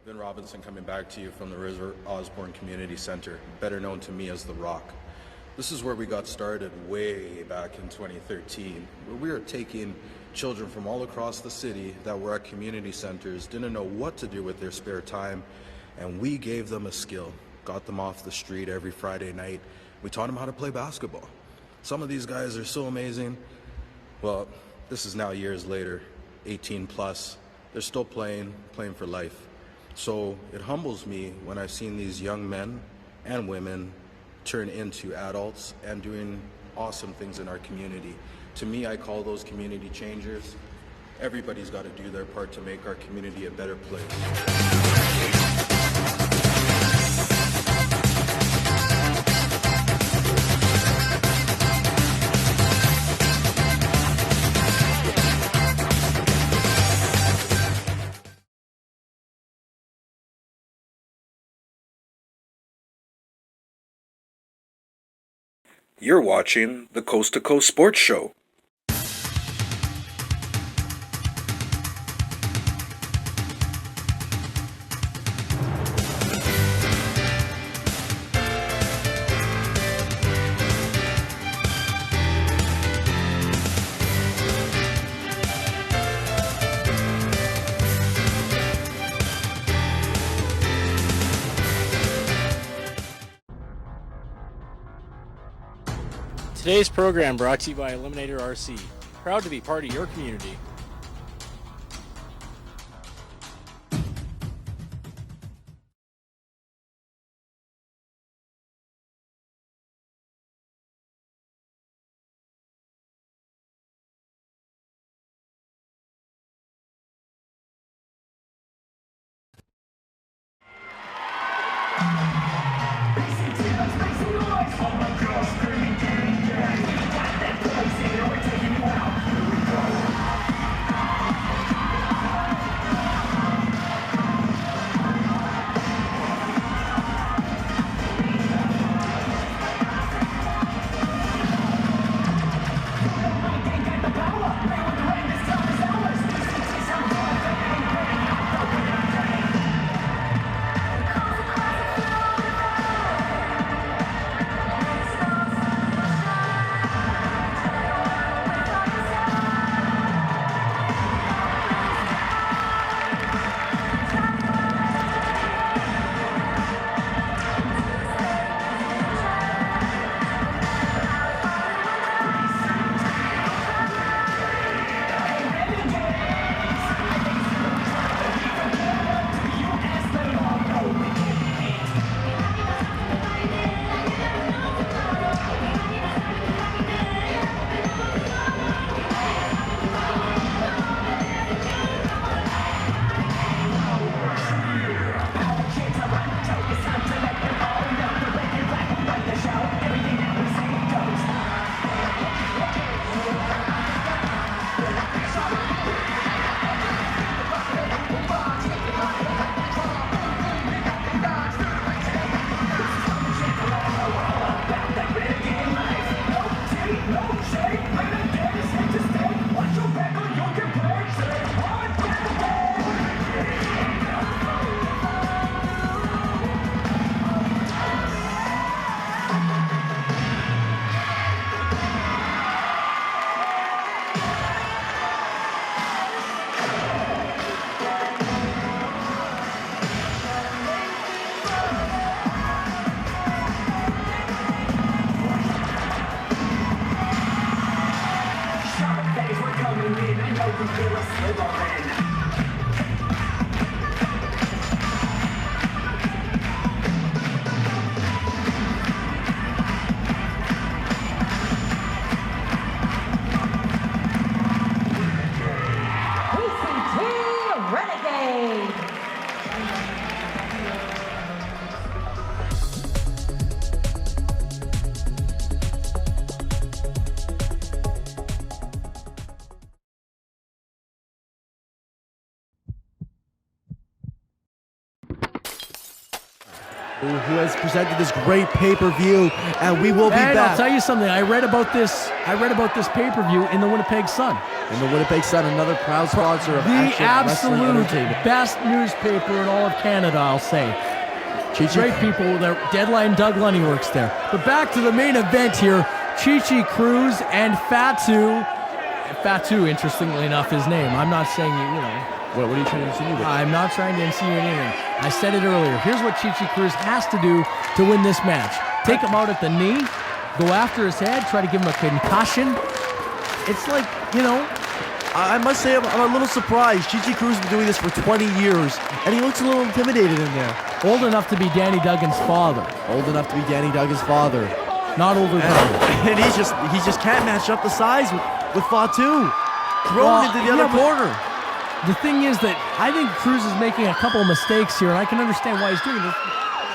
Vin Robinson coming back to you from the River Osborne Community Center, better known to me as The Rock. This is where we got started way back in 2013, where we were taking children from all across the city that were at community centers, didn't know what to do with their spare time, and we gave them a skill, got them off the street every Friday night. We taught them how to play basketball. Some of these guys are so amazing. Well, this is now years later, 18 plus. They're still playing for life. So it humbles me when I've seen these young men and women turn into adults and doing awesome things in our community. To me, I call those community changers. Everybody's got to do their part to make our community a better place. You're watching the Coast to Coast Sports Show. Today's program brought to you by Eliminator RC. Proud to be part of your community. who has presented this great pay-per-view, and we will be and back. I'll tell you something. I read about this pay-per-view in the Winnipeg Sun. And the Winnipeg Sun, another proud sponsor of The Action Wrestling absolute Entertainment. best newspaper in all of Canada, I'll say. Great people. Their Deadline Doug Lunny works there. But back to the main event here. Chi Cruz and Fatu. Fatu, interestingly enough, his name. I'm not saying, What are you trying to insinuate? I'm not trying to insinuate anything. I said it earlier. Here's what Chi Cruz has to do to win this match. Take him out at the knee, go after his head, try to give him a concussion. It's like, I must say I'm a little surprised. Chi Cruz has been doing this for 20 years, and he looks a little intimidated in there. old enough to be Danny Duggan's father. Old enough to be Danny Duggan's father. Not older brother. And he just can't match up the size with Fatu. Thrown into the other corner. The thing is that I think Cruz is making a couple of mistakes here, and I can understand why he's doing this.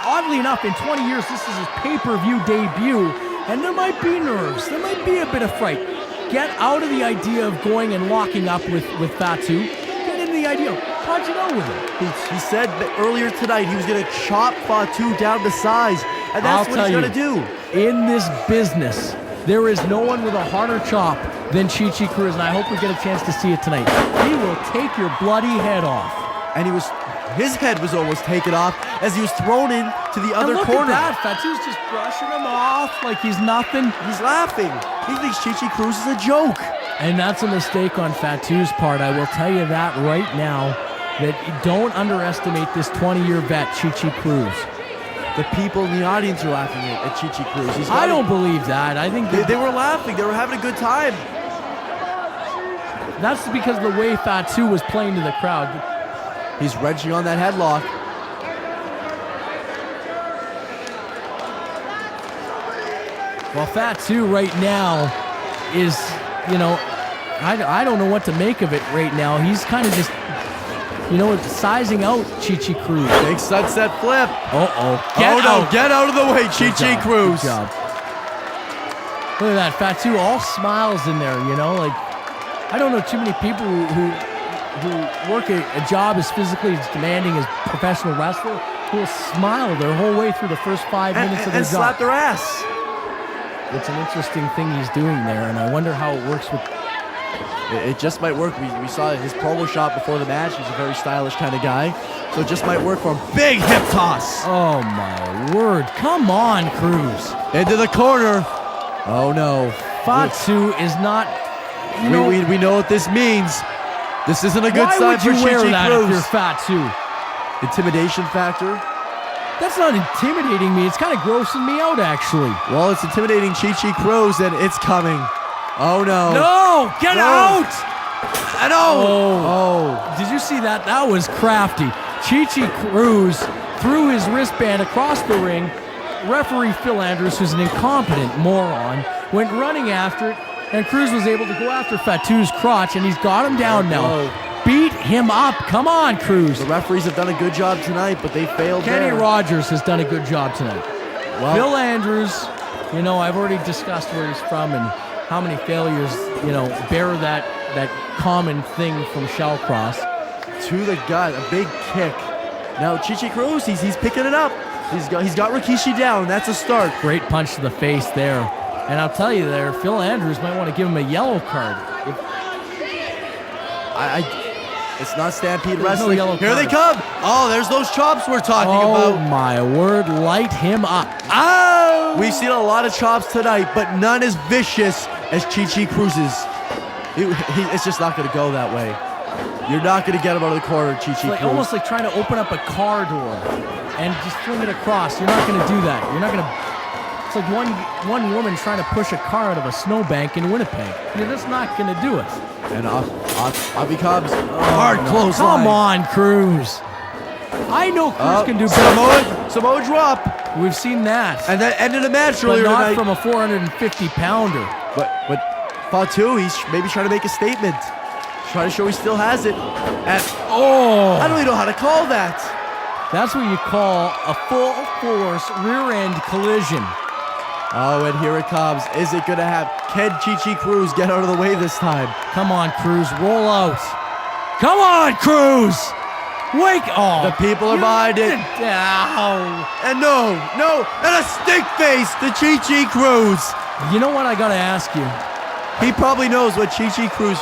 Oddly enough, in 20 years, this is his pay-per-view debut, and there might be nerves. There might be a bit of fright. Get out of the idea of going and locking up with Fatu. Get into the idea of punching out with him. He said that earlier tonight he was going to chop Fatu down to size, and that's what he's going to do. In this business, there is no one with a harder chop than Chi Cruz, and I hope we get a chance to see it tonight. He will take your bloody head off. And his head was almost taken off as he was thrown into the other corner. Look at that. Fatu's just brushing him off like he's nothing. He's laughing. He thinks Chi Cruz is a joke. And that's a mistake on Fatu's part. I will tell you that right now, that don't underestimate this 20-year vet, Chi Cruz. The people in the audience are laughing at Chi Cruz. I don't believe that. I think they were laughing. They were having a good time. That's because of the way Fatu was playing to the crowd. He's wrenching on that headlock. Well, Fatu right now is, I don't know what to make of it right now. He's kind of just, sizing out Chi Cruz. Big sunset flip. Get out. Get out of the way, Chi Cruz. Good job. Look at that. Fatu all smiles in there, I don't know too many people who work a job as physically as demanding as professional wrestler who will smile their whole way through the first 5 minutes of their and job. slap their ass. It's an interesting thing he's doing there, and I wonder how it works with... It just might work. We saw his promo shot before the match. He's a very stylish kind of guy. So it just might work for him. Big hip toss. Oh, my word. Come on, Cruz. Into the corner. Oh, no. Fatu is not... We know what this means. This isn't a good sign for Chi Cruz. Why would you wear that if you're Fatu? Intimidation factor. That's not intimidating me. It's kind of grossing me out, actually. Well, it's intimidating Chi Cruz, and it's coming. Oh, no. No! Get out! Oh. Did you see that? That was crafty. Chi Cruz threw his wristband across the ring. Referee Phil Andrews, who's an incompetent moron, went running after it, and Cruz was able to go after Fatu's crotch, and he's got him down now. Beat him up. Come on, Cruz. The referees have done a good job tonight, but they failed Kenny there. Rogers has done a good job tonight. Well, Phil Andrews, I've already discussed where he's from and how many failures, bear that common thing from Shellcross. To the gut, a big kick. Now Chi Cruz, he's picking it up. He's got Rikishi down. That's a start. Great punch to the face there. And I'll tell you there, Phil Andrews might want to give him a yellow card. It's not Stampede There's Wrestling. no Here they come. Oh, there's those chops we're talking Oh about. my word, light him up. Oh! We've seen a lot of chops tonight, but none as vicious as Chi Cruz's. It's just not going to go that way. You're not going to get him out of the corner, Chi Cruz. Almost like trying to open up a car door and just fling it across. You're not going to do that. You're not going to... It's like one woman trying to push a car out of a snowbank in Winnipeg. You're just not going to do it. And off he comes. Hard clothesline. Come on, Cruz. I know Cruz can do better. Samoa drop. We've seen that. And that ended the match but earlier not tonight. from a 450-pounder. But Fatu, he's maybe trying to make a statement. Trying to show he still has it. And I don't even know how to call that. That's what you call a full force rear end collision. Oh, and here it comes. Is it going to have Ken Chi Cruz get out of the way this time? Come on, Cruz. Roll out. Come on, Cruz. Wake! Oh, The people are behind it. Ow. And no, and a stink face to Chi Cruz. You know what I gotta ask you? He probably knows what Chi Cruz,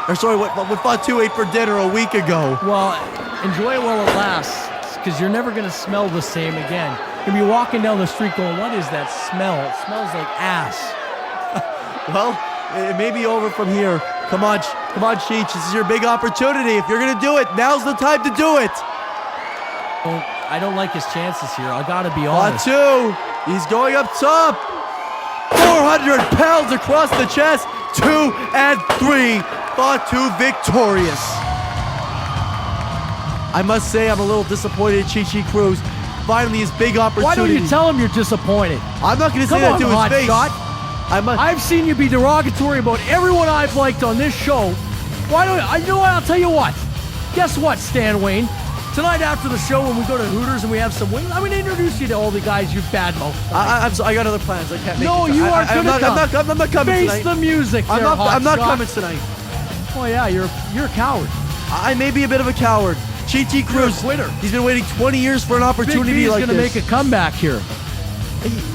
or sorry, what Fatu ate for dinner a week ago. Well, enjoy it while it lasts, because you're never gonna smell the same again. You'll be walking down the street going, what is that smell? It smells like ass. Well, it may be over from here. Come on, Cheech. This is your big opportunity. If you're gonna do it, now's the time to do it. I don't like his chances here. I gotta be honest. Fatu, he's going up top. 400 pounds across the chest. 2 and 3. Fatu victorious. I must say I'm a little disappointed in Chi Cruz. Finally, his big opportunity. Why don't you tell him you're disappointed? I'm not gonna say that to his face. Shot. I've seen you be derogatory about everyone I've liked on this show. Why don't I? You know what? I'll tell you what. Guess what, Stan Wayne? Tonight after the show, when we go to Hooters and we have some wings, I'm gonna introduce you to all the guys you've badmouthed. I got other plans. I can't make No, it. you are I'm gonna come. I'm not coming Face tonight. the music. I'm not coming tonight. Oh yeah, you're a coward. I may be a bit of a coward. Chi Cruz, quitter. He's been waiting 20 years for an Big opportunity B's like gonna this. make a comeback here.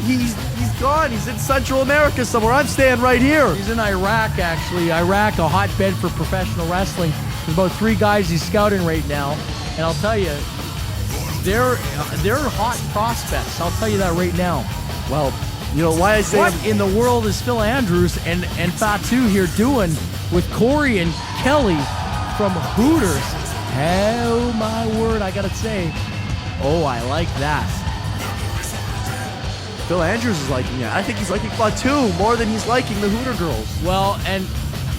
He's gone. He's in Central America somewhere. I'm staying right here. He's in Iraq, actually. Iraq, a hotbed for professional wrestling. There's about 3 guys he's scouting right now, and I'll tell you, they're hot prospects. I'll tell you that right now. Well, you know why I say What in the world is Phil Andrews and Fatu here doing with Corey and Kelly from Hooters? Oh my word, I gotta say. Oh, I like that. Phil Andrews is liking it. I think he's liking Fatu more than he's liking the Hooter girls. Well, and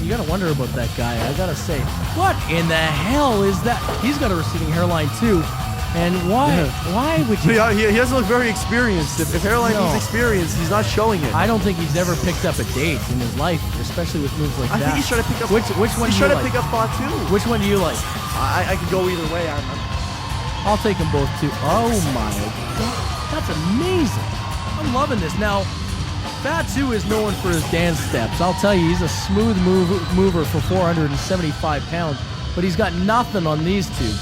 you gotta wonder about that guy. I gotta say, what in the hell is that? He's got a receding hairline too. And why? Yeah. Why would you? He doesn't look very experienced. If hairline No. means experience, he's not showing it. I don't think he's ever picked up a date in his life, especially with moves like I that. think he's trying to pick up. Which one do He's you trying like? to pick up Fatu. Which one do you like? I could go either way. I'll take them both too. Oh my god, that's amazing. I'm loving this. Now, Fatu is known for his dance steps. I'll tell you, he's a smooth mover for 475 pounds, but he's got nothing on these two.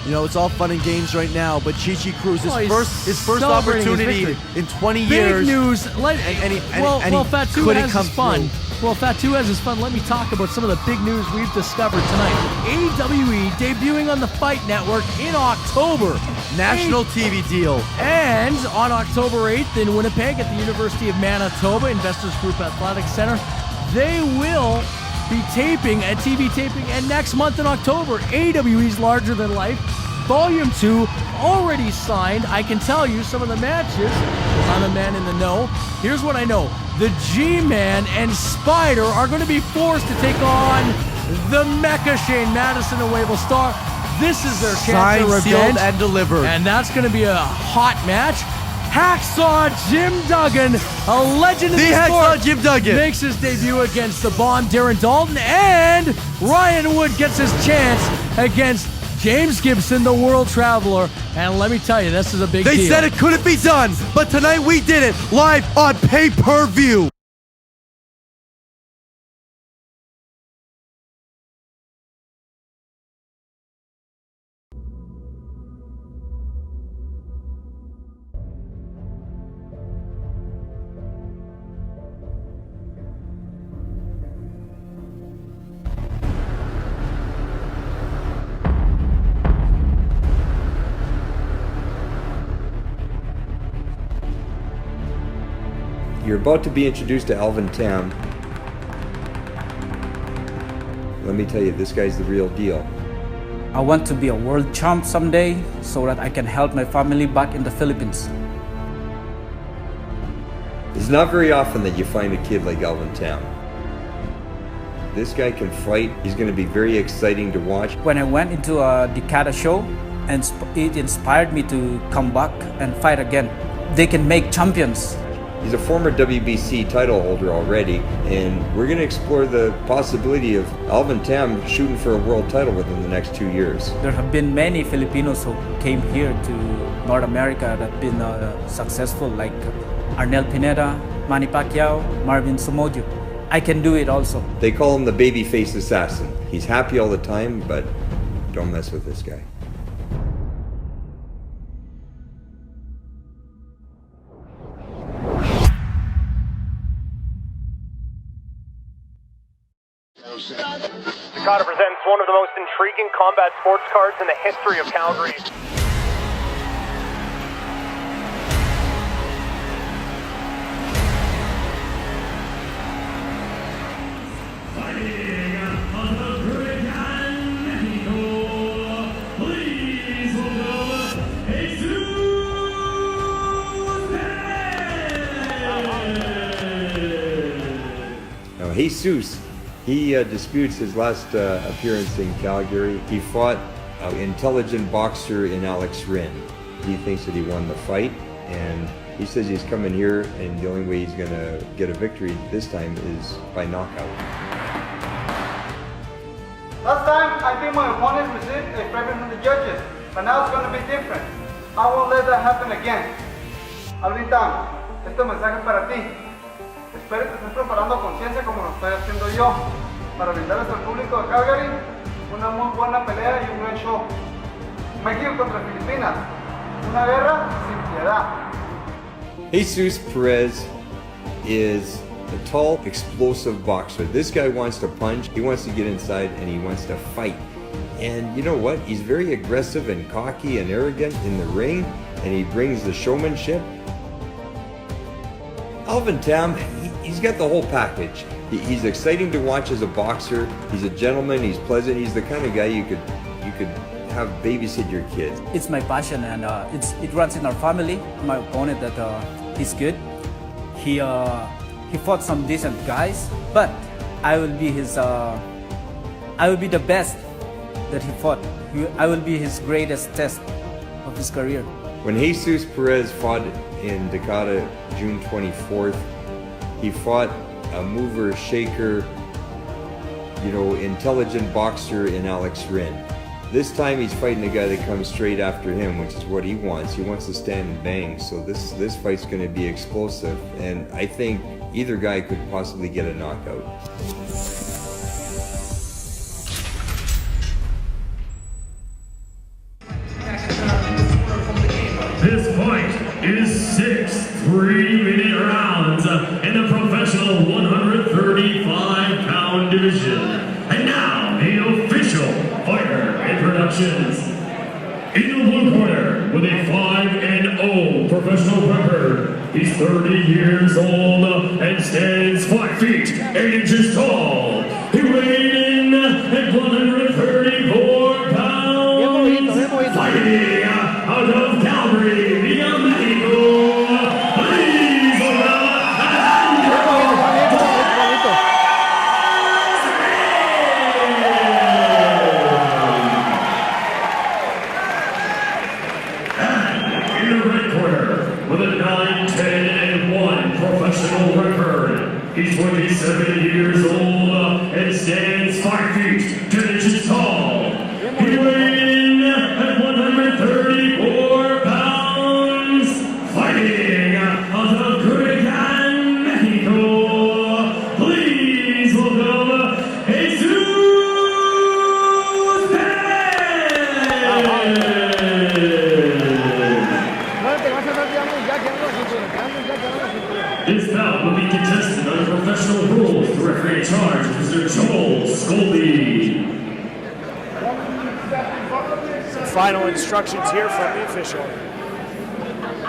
You know, it's all fun and games right now, but Chi Cruz, his first celebrating his opportunity victory. in 20 Big years. news. And Fatu couldn't has come his fun. through. Well, Fatu has his fun. Let me talk about some of the big news we've discovered tonight. AWE debuting on the Fight Network in October. National TV deal. And on October 8th in Winnipeg at the University of Manitoba Investors Group Athletic Center, they will be taping a TV taping. And next month in October, AWE's Larger Than Life Volume 2 already signed. I can tell you some of the matches, because I'm a man in the know. Here's what I know. The G-Man and Spider are going to be forced to take on the Mecha Shane Madison and Wavell Star. This is their chance Signed, of revenge. sealed, and delivered. And that's going to be a hot match. Hacksaw Jim Duggan, a legend in the Hacksaw sport, Jim Duggan makes his debut against the Bomb Darren Dalton, and Ryan Wood gets his chance against James Gibson, the World Traveler. And let me tell you, this is a big deal. They said it couldn't be done, but tonight we did it live on pay-per-view. You're about to be introduced to Alvin Tam. Let me tell you, this guy's the real deal. I want to be a world champ someday so that I can help my family back in the Philippines. It's not very often that you find a kid like Alvin Tam. This guy can fight. He's going to be very exciting to watch. When I went into a Decada show, and it inspired me to come back and fight again. They can make champions. He's a former WBC title holder already, and we're going to explore the possibility of Alvin Tam shooting for a world title within the next 2 years. There have been many Filipinos who came here to North America that have been successful, like Arnel Pineda, Manny Pacquiao, Marvin Somodio. I can do it also. They call him the babyface assassin. He's happy all the time, but Don't mess with this guy. Dakota presents one of the most intriguing combat sports cards in the history of Calgary. Now, Jesus, he disputes his last appearance in Calgary. He fought an intelligent boxer in Alex Rin. He thinks that he won the fight, and he says he's coming here, and the only way he's going to get a victory this time is by knockout. Last time, I think my opponent received a favor from the judges, but now it's going to be different. I won't let that happen again. Alvin Tam, este mensaje es para ti. Espero que estés preparando a conciencia como lo estoy haciendo yo, para brindarles al público de Calgary una muy buena pelea y un buen show. México contra Filipinas, una guerra sin piedad. Jesus Perez is a tall, explosive boxer. This guy wants to punch, he wants to get inside, and he wants to fight. And you know what? He's very aggressive and cocky and arrogant in the ring, and he brings the showmanship. Alvin Tam, he's got the whole package. He's exciting to watch as a boxer. He's a gentleman. He's pleasant. He's the kind of guy you could have babysit your kids. It's my passion, and it runs in our family. My opponent, that he's good. He fought some decent guys, but I will be the best that he fought. I will be his greatest test of his career. When Jesus Perez fought in Dakota, June 24th, he fought a mover, shaker, intelligent boxer in Alex Rin. This time he's fighting a guy that comes straight after him, which is what he wants. He wants to stand and bang, so this fight's going to be explosive, and I think either guy could possibly get a knockout. This fight is 6 3-minute rounds in the professional 135-pound division. And now, the official fighter introductions. In the blue corner, with a 5-0 professional record, he's 30 years old and stands 5 feet 8 inches tall. He weighed in at 134 pounds. Fighting out of Calgary, via Mexico, please And in the red corner, with a 9-10-1 professional record, he's 27 years old and stands 5 feet 10 inches tall. He weighed in at 134 pounds, fighting out of Culiacan, Mexico. Please welcome Jesus Perez. This bout will be contested under professional rules. The referee in charge is Mr. Joel Scobie. Final instructions here from the official.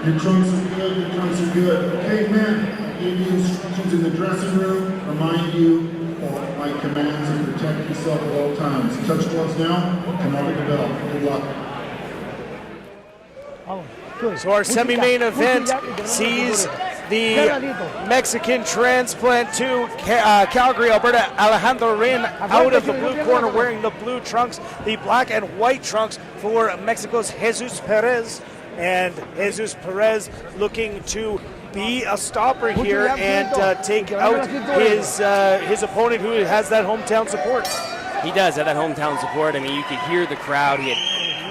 Your trunks are good, your trunks are good. Okay, man, I gave you instructions in the dressing room. Remind you of my commands and protect yourself at all times. Touch gloves now, come out of the belt. Good luck. So our semi-main event sees the Mexican transplant to Calgary, Alberta, Alejandro Rin, out of the blue corner wearing the blue trunks, the black and white trunks for Mexico's Jesus Perez. And Jesus Perez looking to be a stopper here and take out his opponent who has that hometown support. He does have that hometown support. I mean, you could hear the crowd. He had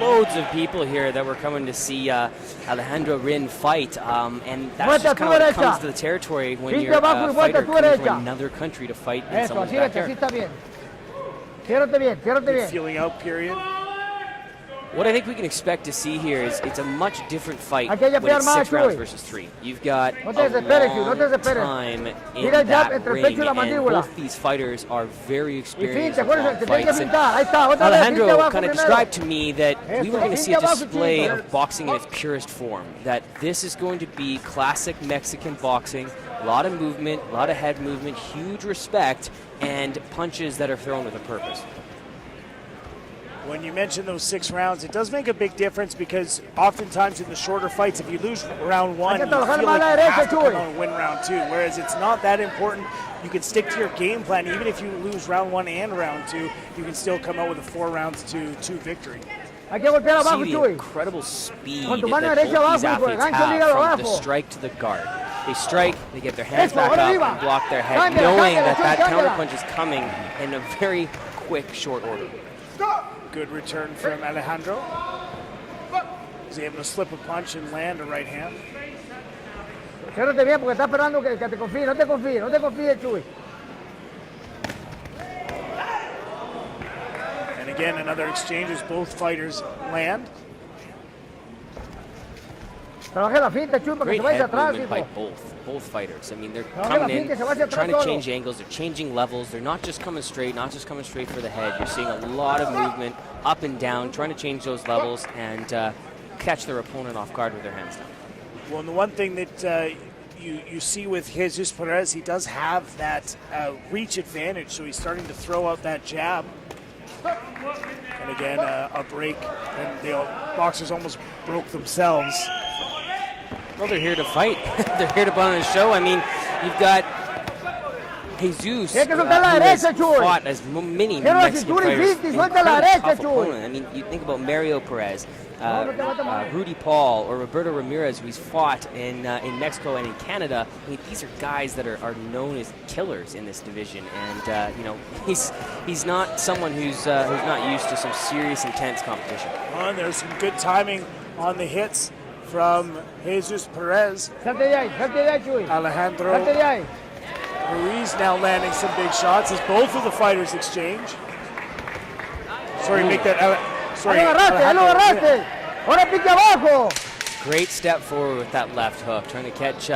loads of people here that were coming to see Alejandro Rin fight, and that's just kind of what comes to the territory when you're a fighter coming from another country to fight in someone's backyard. Good feeling out period. What I think we can expect to see here is it's a much different fight Aquí hay que when it's pelear 6 más, rounds Chuy. versus 3. You've got No a te desesperes, Chuy, no te long desesperes. time in Mira el jab that entre el ring, pecho y la and mandíbula. both these fighters are very Y experienced finte, with long acuérdate, te tiene que fights. And pintar. Ahí está, otra vez, finte Alejandro abajo kind of primero. described to me that we were going to see a Finte abajo, display chiquito. of boxing in its purest form, that this is going to be classic Mexican boxing, a lot of movement, a lot of head movement, huge respect, and punches that are thrown with a purpose. When you mention those 6 rounds, it does make a big difference because oftentimes in the shorter fights, if you lose round 1, you feel like you have to come out and win round 2. Whereas it's not that important. You can stick to your game plan. Even if you lose round 1 and round 2, you can still come out with a 4 rounds to 2 victory. Hay que golpear abajo, See the Chuy. incredible speed Con that tu mano both derecha these abajo, athletes gancho have ligado from the abajo. strike to the guard. They strike, they get their hands Eso, back ahora up arriba. and block their head, Cámbiala, knowing cámbiala, that that cámbiala. counter punch is coming in a very quick, short order. Good return from Alejandro. He's able to slip a punch and land a right hand. Cérrate bien porque está esperando que te confíe. No te confíes, Chuy. And again, another exchange as both fighters land. Trabaje la finta, Chuy, para que Great se vaya head atrás, movement by hijo. both fighters. I mean, they're Trabaje la coming in, finta, se va hacia atrás trying to todo. change angles, they're changing levels. They're not just coming straight for the head. You're seeing a lot of movement up and down, trying to change those levels and catch their opponent off guard with their hands down. Well, and the one thing that you see with Jesus Perez, he does have that reach advantage, so he's starting to throw out that jab. And again, a break, and the boxers almost broke themselves. Well, they're here to fight. They're here to put on a show. I mean, you've got Jesus, Tiene que who soltar la has derecha, Chuy. fought as many Quiero la Mexican cintura y fighters. finta y suelta la Incredible derecha, tough Chuy. opponent. I mean, you think about Mario Perez, Rudy Paul, or Roberto Ramirez, who he's fought in Mexico and in Canada. I mean, these are guys that are known as killers in this division, and you know, he's not someone who's not used to some serious, intense competition. Oh, and there's some good timing on the hits from Jesus Perez. Salte de ahí, Chuy. Alejandro Salte de ahí. Ruiz now landing some big shots as both of the fighters exchange. Sorry, make that. Sorry, Ahí lo agarraste. Ahora pique abajo. Great step forward with that left hook, trying to catch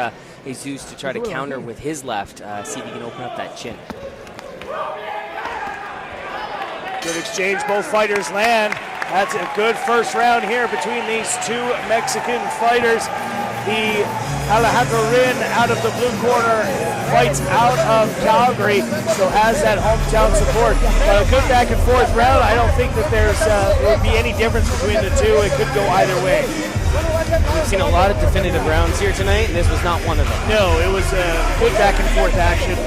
Jesus to try to counter with his left, see if he can open up that chin. Good exchange, both fighters land. That's a good first round here between these two Mexican fighters. The Alejandro Rin out of the blue corner fights out of Calgary, so has that hometown support. But a good back and forth round. I don't think that there would be any difference between the two. It could go either way. We've seen a lot of definitive rounds here tonight, and this was not one of them. No, it was a good back and forth action.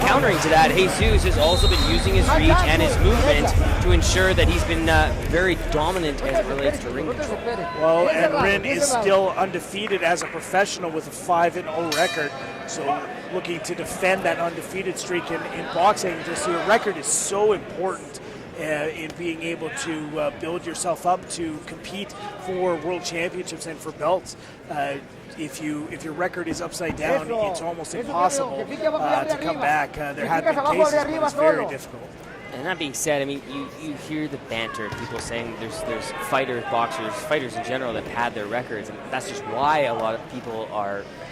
Countering to that, Jesus has also been using his reach and his movement to ensure that he's been very dominant as it relates to ring control. Well, and Rin is still undefeated as a professional with a 5-0 record. So looking to defend that undefeated streak in boxing. Just your record is so important in being able to build yourself up to compete for world championships and for belts. If your record is upside down, it's almost impossible to come back. There have been cases where it's very difficult. And that being said, I mean, you hear the banter, people saying there's fighters in general that pad their records, and that's just why a lot of people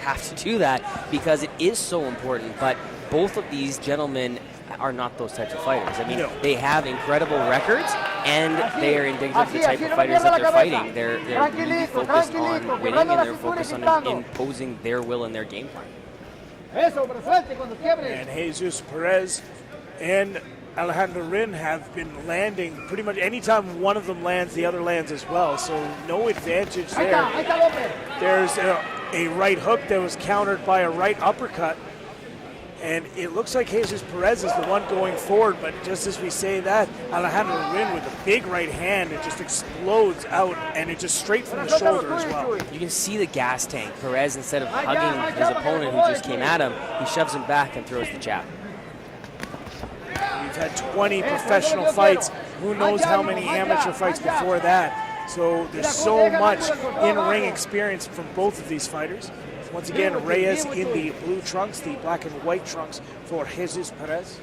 have to do that, because it is so important. But both of these gentlemen are not those types of fighters. I mean, they have incredible records, and they are indicative of the type of fighters that they're fighting. They're really focused on winning, and they're focused on imposing their will and their game plan. And Jesus Perez and Alejandro Rin have been landing pretty much anytime one of them lands, the other lands as well. So no advantage there. There's a right hook that was countered by a right uppercut. And it looks like Jesus Perez is the one going forward, but just as we say that, Alejandro Rin with a big right hand, it just explodes out, and it just straight from the shoulder as well. You can see the gas tank. Perez, instead of hugging his opponent who just came at him, he shoves him back and throws the jab. We've had 20 professional fights. Who knows how many amateur fights before that. So there's so much in-ring experience from both of these fighters. Once again, Reyes in the blue trunks, the black and white trunks for Jesus Perez.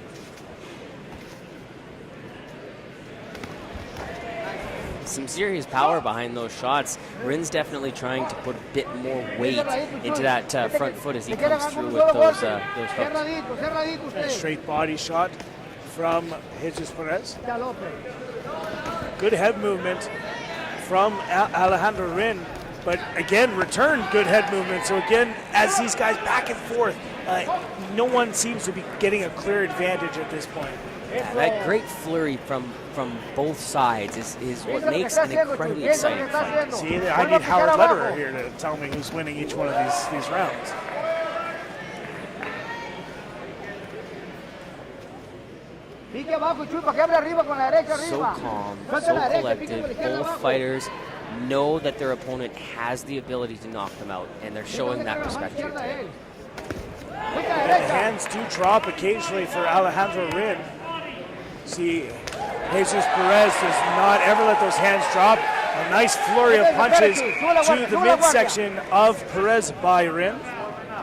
some serious power behind those shots. Rin's definitely trying to put a bit more weight into that front foot as he comes through with those hooks. Straight body shot from Jesus Perez. Good head movement from Alejandro Rin, but again, return good head movement. So again, as these guys back and forth, no one seems to be getting a clear advantage at this point. Yeah, that great flurry from both sides is what makes an incredibly exciting fight. See, I need Howard Lederer here to tell me who's winning each one of these rounds. So calm, so collected. Both fighters know that their opponent has the ability to knock them out, and they're showing that respect here today. And the hands do drop occasionally for Alejandro Rin. See, Jesus Perez does not ever let those hands drop. A nice flurry of punches to the midsection of Perez by Rin.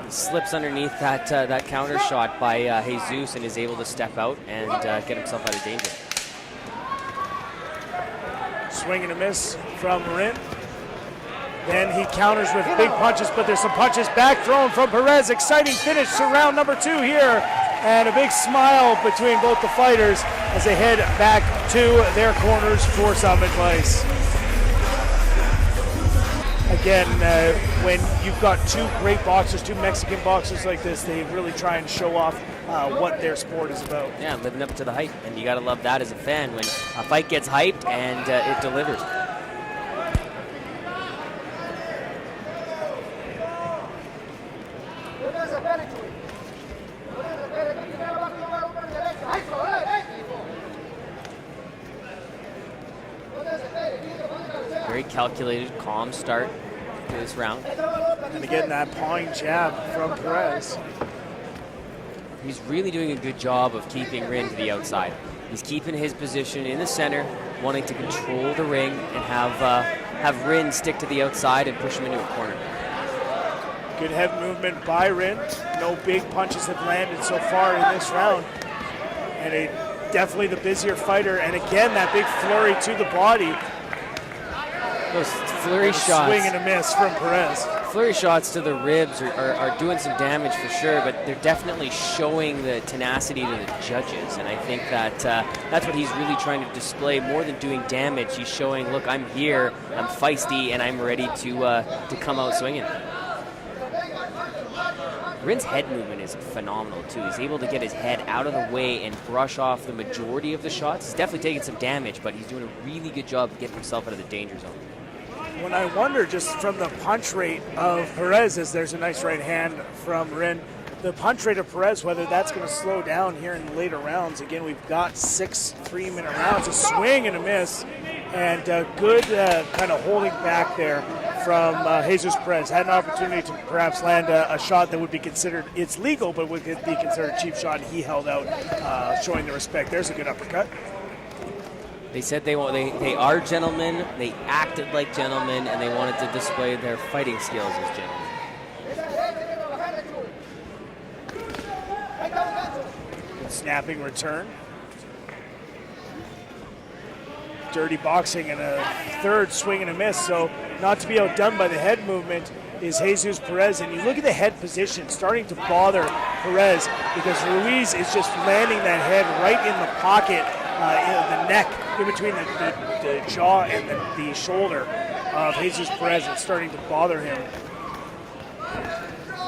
He slips underneath that counter shot by Jesus and is able to step out and get himself out of danger. Swing and a miss from Rin. Then he counters with big punches, but there's some punches back thrown from Perez. Exciting finish to round number 2 here. And a big smile between both the fighters as they head back to their corners for some advice. Again, when you've got two great boxers, two Mexican boxers like this, they really try and show off what their sport is about. Yeah, living up to the hype, and you got to love that as a fan when a fight gets hyped and it delivers. Very calculated, calm start to this round. And again, that pawing jab from Perez. He's really doing a good job of keeping Rin to the outside. He's keeping his position in the center, wanting to control the ring and have Rin stick to the outside and push him into a corner. Good head movement by Rin. No big punches have landed so far in this round. And definitely the busier fighter. And again, that big flurry to the body. Those flurry shots. Swing and a miss from Perez. Flurry shots to the ribs are doing some damage for sure, but they're definitely showing the tenacity to the judges. And I think that that's what he's really trying to display. More than doing damage, he's showing, look, I'm here, I'm feisty, and I'm ready to come out swinging. Rin's head movement is phenomenal too. He's able to get his head out of the way and brush off the majority of the shots. He's definitely taking some damage, but he's doing a really good job of getting himself out of the danger zone. When I wonder just from the punch rate of Perez, as there's a nice right hand from Rin, the punch rate of Perez, whether that's going to slow down here in the later rounds. Again, we've got 6 3-minute rounds, a swing and a miss, and good kind of holding back there from Jesus Perez. Had an opportunity to perhaps land a shot that would be considered, it's legal, but would be considered a cheap shot. He held out, showing the respect. There's a good uppercut. They said they are gentlemen, they acted like gentlemen, and they wanted to display their fighting skills as gentlemen. Snapping return. Dirty boxing and a third swing and a miss, so not to be outdone by the head movement is Jesus Perez. And you look at the head position starting to bother Perez because Ruiz is just landing that head right in the pocket, in the neck, in between the jaw and the shoulder of Jesus Perez. It's starting to bother him.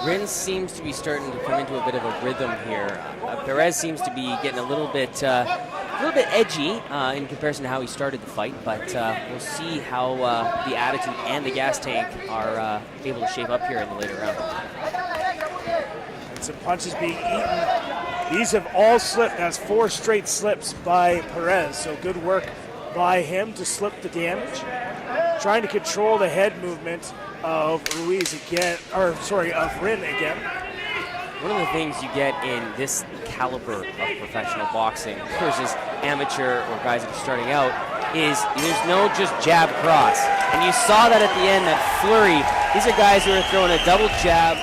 Rin seems to be starting to come into a bit of a rhythm here. Perez seems to be getting a little bit edgy in comparison to how he started the fight, but we'll see how the attitude and the gas tank are able to shape up here in the later round. And some punches being eaten. These have all slipped. That's 4 straight slips by Perez, so good work by him to slip the damage. Trying to control the head movement of Ruiz again, of Rin again. One of the things you get in this caliber of professional boxing versus amateur or guys that are starting out is there's no just jab cross. And you saw that at the end, that flurry. These are guys who are throwing a double jab,